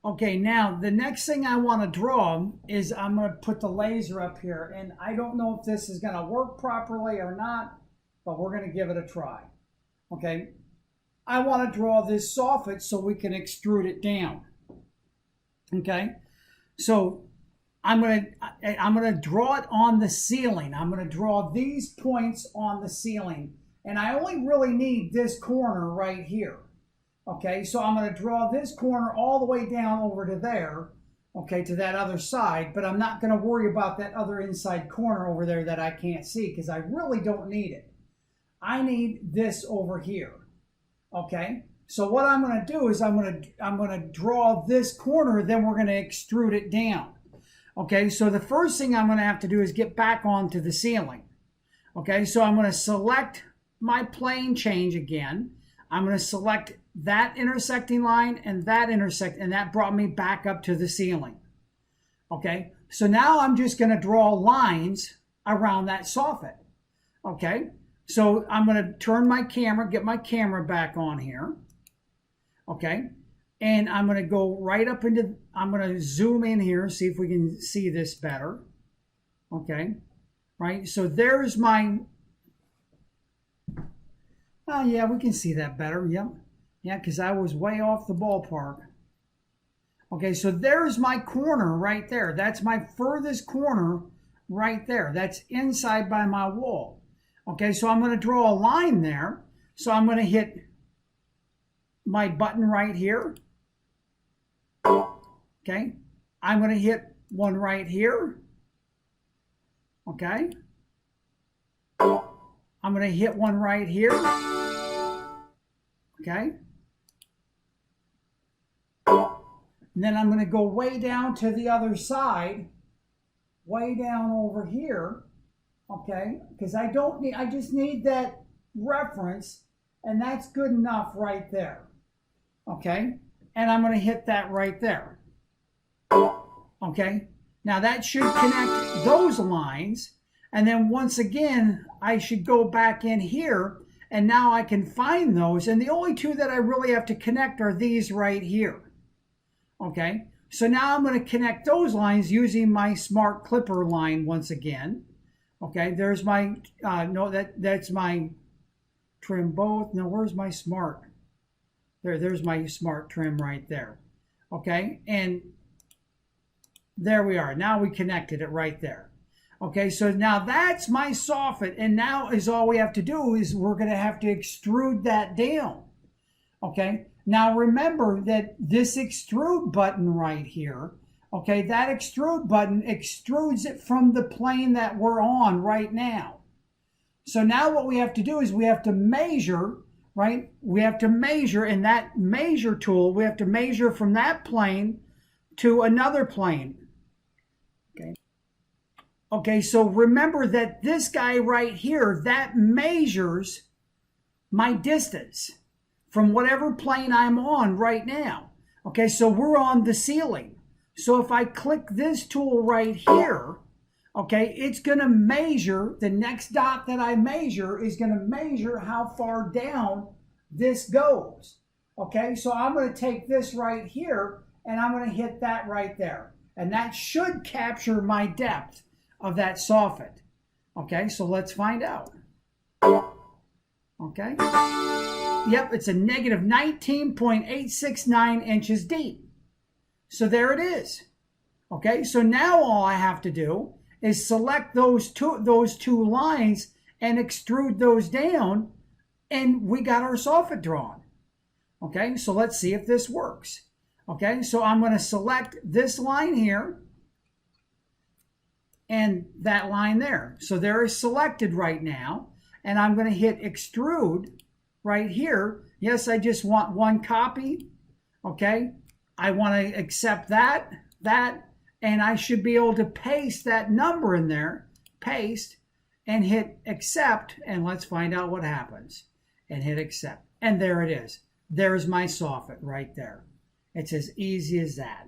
Okay, now the next thing I want to draw is I'm going to put the laser up here, and I don't know if this is going to work properly or not, but we're going to give it a try. Okay, I want to draw this soffit so we can extrude it down. Okay, so I'm gonna draw it on the ceiling. I'm gonna draw these points on the ceiling, and I only really need this corner right here. Okay, so I'm going to draw this corner all the way down over to there, okay, to that other side, but I'm not going to worry about that other inside corner over there that I can't see because I really don't need it. I need this over here, okay? So what I'm going to do is I'm going to draw this corner, then we're going to extrude it down. Okay, so the first thing I'm going to have to do is get back onto the ceiling. Okay, so I'm going to select my plane change again. I'm going to select that intersecting line and that and that brought me back up to the ceiling. Okay, so now I'm just going to draw lines around that soffit. Okay, so I'm going to turn my camera, get my camera back on here. Okay, and I'm going to go right up into, I'm going to zoom in here, see if we can see this better. Okay, right, so there's my, oh yeah, we can see that better, yep. Yeah, because I was way off the ballpark. Okay, so there's my corner right there. That's my furthest corner right there. That's inside by my wall. Okay, so I'm going to draw a line there. So I'm going to hit my button right here. Okay, I'm going to hit one right here. Okay, I'm going to hit one right here. Okay. And then I'm going to go way down to the other side, way down over here, okay? Because I just need that reference, and that's good enough right there, okay? And I'm going to hit that right there, okay? Now that should connect those lines, and then once again, I should go back in here, and now I can find those, and the only two that I really have to connect are these right here. Okay, so now I'm going to connect those lines using my smart clipper line once again. Okay, there's my, no, that's my trim both. No, where's my smart? There's my smart trim right there. Okay, and there we are. Now we connected it right there. Okay, so now that's my soffit, and now is all we have to do is we're going to have to extrude that down. Okay, now remember that this extrude button right here, okay, that extrude button extrudes it from the plane that we're on right now. So now what we have to do is we have to measure, right? We have to measure in that measure tool, we have to measure from that plane to another plane. Okay. Okay, so remember that this guy right here, that measures my distance from whatever plane I'm on right now. Okay, so we're on the ceiling. So if I click this tool right here, okay, it's going to measure, the next dot that I measure is going to measure how far down this goes. Okay, so I'm going to take this right here and I'm going to hit that right there. And that should capture my depth of that soffit. Okay, so let's find out. Okay. Yep, it's a negative 19.869 inches deep. So there it is. Okay, so now all I have to do is select those two lines and extrude those down, and we got our soffit drawn. Okay, so let's see if this works. Okay, so I'm going to select this line here and that line there. So they're selected right now, and I'm going to hit extrude right here. Yes, I just want one copy. Okay, I want to accept that, and I should be able to paste that number in there, paste, and hit accept, and let's find out what happens. And hit accept, and there it is. There's my soffit right there. It's as easy as that.